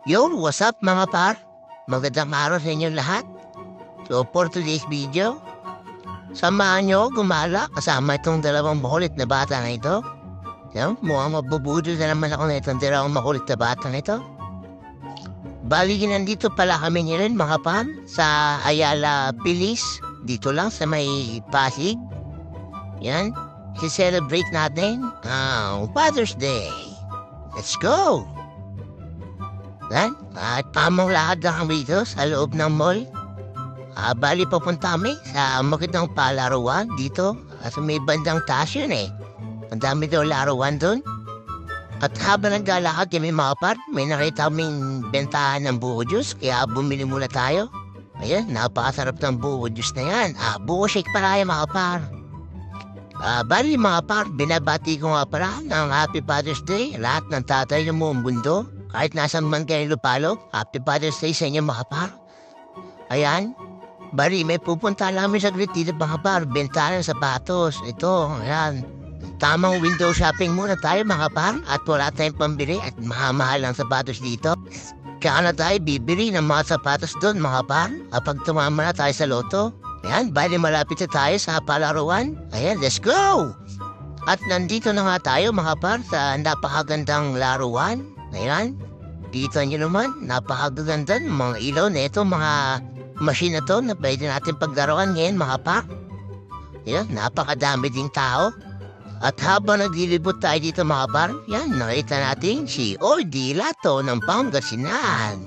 Yo, what's up mga par? Magandang araw sa inyo lahat. So for today's video, samahan nyo gumala kasama itong dalawang makulit na bata na ito. Yan, mukhang mabubudol na naman ako na itong dalawang makulit na bata na ito. Bali, nandito pala kami niyan mga par sa Ayala Pilis. Dito lang sa may Pasig. Yan, si-celebrate natin ang Father's Day. Let's go! Yan, at tamang lakad lang kami dito sa loob ng mall. Bali papunta kami sa makitang palaruan dito. At may bandang taas yun eh. Ang dami daw laruan doon. At habang naglalakad kami mga par, may nakita kaming bentahan ng buko juice. Kaya bumili muna tayo. Ayan, napakasarap ng buko juice na yan. Buko shake pala yan mga par. Bali mga par, binabati ko nga pala ng Happy Father's Day. Lahat ng tatay ng buong mundo. Kahit nasan man kayo lupalo, Happy Father's Day sa inyo mga par. Ayan, bali may pupunta namin sa grid dito mga par. Bentahan ng sapatos. Ito, ayan. Tamang window shopping muna tayo mga par. At wala tayong pambili at mahal ang sapatos dito. Kaya na tayo bibili ng mga sapatos doon mga par. Kapag tumama na tayo sa loto. Ayan, bali malapit na tayo sa palaruan. Ayan, let's go! At nandito na nga tayo mga par sa napakagandang laruan. Ayan, dito nyo naman, napakaganda ng mga ilaw na ito, mga machine na to na pwede natin paglaruan ngayon mga par. Ayan, napakadami ding tao. At habang naglilibot tayo dito mga par, yan, nakita natin si Oy Lato ng Pangasinan.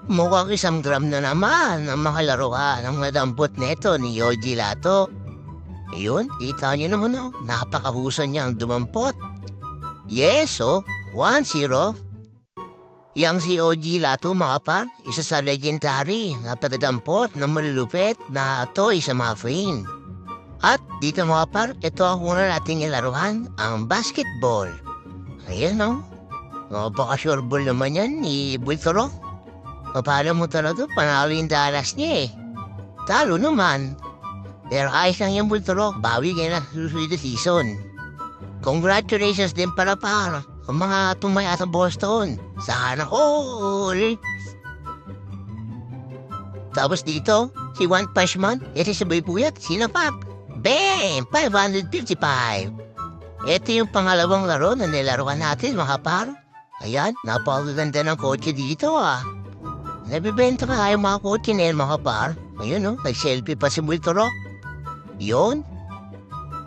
Mukhang 1 gram na naman ang mga laruan ng nadampot nito ni Oy Lato. Ayun, kita nyo naman napakahusan niyang dumampot. Yes, 1-0. Yang si OG Lato mga par, isa sa legendary na tagadampot na malulupit na toy sa mga frame. At dito mga par, ito ang una nating ilaruhan, ang basketball. Ayan baka sure ball naman yan ni Bultoro. Paano mo talaga, panalo yung dalas niya eh. Talo naman. Pero ayos lang yung Bultoro, bawi kayo na susunod na season. Congratulations din para par. Ang mga tumaya sa Boston. Sana all! Tapos dito, si One Punch Man, ito sabay puyat, sinapak. Bam! 555. Ito yung pangalawang laro na nilaruan natin mga par. Ayan, napakaganda ng kotse dito Nabibenta ka kayo mga kotse na yan mga par. Ayun nag-selfie pa si Bultoro. Yun.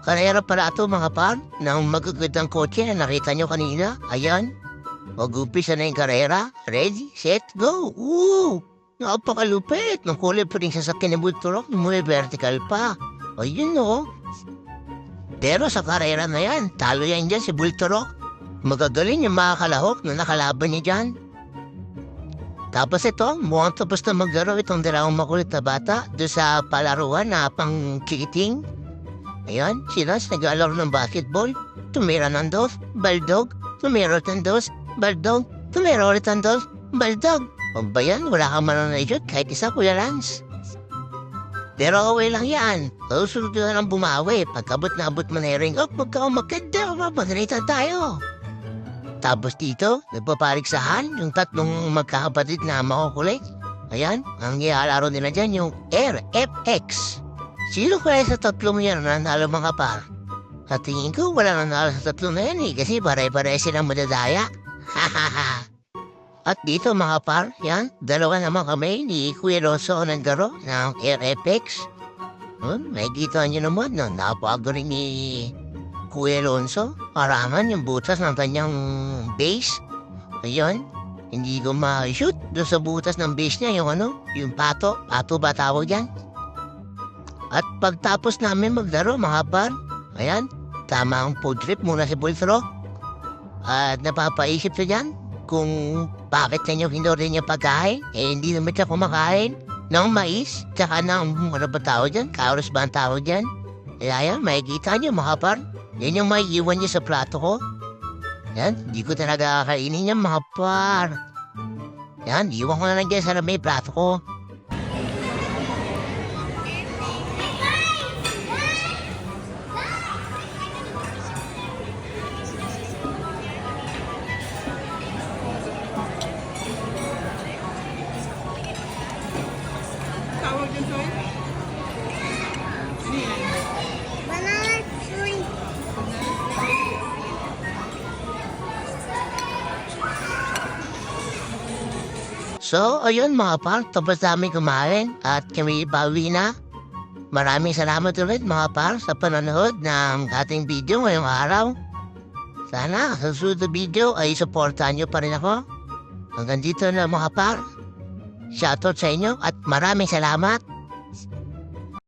Karera pala ito mga par, ng magagandang kotse na nakita nyo kanina. Ayan, mag-upisa na yung karera. Ready, set, go! Woo! Napakalupit! Ng kulay pa rin sasakyan ni Bultoro, may vertical pa. Ayun Pero sa karera na yan, talo yan dyan si Bultoro. Magagaling yung mga kalahok na nakalaban niya dyan. Tapos ito, mukhang tapos na maglaro itong dalawang makulit na bata doon sa palaruan na pang kikiting. Ayan, sila nag-alaro ng basketball. Tumira ng dos, baldog. Tumira ng dos, baldog. Tumira ulit ng dos, baldog. O ba yan, wala kang mananayot kahit isa, Kuya Lance. Pero okay lang yan. Susunod ka lang bumawi. Pagkabot na abot mo na yung ring up, magkaumakanda, mapagalitan tayo. Tapos dito, nagpapariksahan yung tatlong magkakapatid na makukulit. Ayan, ang iaalaro nila dyan yung RFX. Sino kaya sa tatlong yan nanalo mga par? Sa tingin ko wala nanalo sa tatlong na yan kasi pare-pare silang madadaya. Hahaha. At dito mga par, yan, dalawa naman kami ni Kuya Rosso naglaro ng RFX. May kita nyo naman napagaling ni Kuya Alonso. Paraman yung butas ng kanyang base. Ayun, hindi ko ma-shoot doon sa butas ng base niya yung pato. Pato ba tawag yan? At pagtapos namin maglaro mga par, ayan, tama ang food trip muna si Bultoro. At napapaisip siya dyan kung bakit niyo hinurin niya pagkain. Hindi naman siya kumakain ng mais, tsaka ng ano ba tawag dyan? Kauros ba ang tawag dyan? Ayan, makikita niyo mga par. Yan yung may iwan niya sa plato ko. Yan, di ko talaga kakainin yan mga par. Yan, iwan ko na lang dyan sa may plato ko. So, ayun mga par, tapos namin kumain at kami bawi na. Maraming salamat ulit mga par sa panonood ng ating video ngayong araw. Sana sa susunod na video ay supportahan nyo pa rin ako. Hanggang dito na mga par. Shoutout sa inyo at maraming salamat.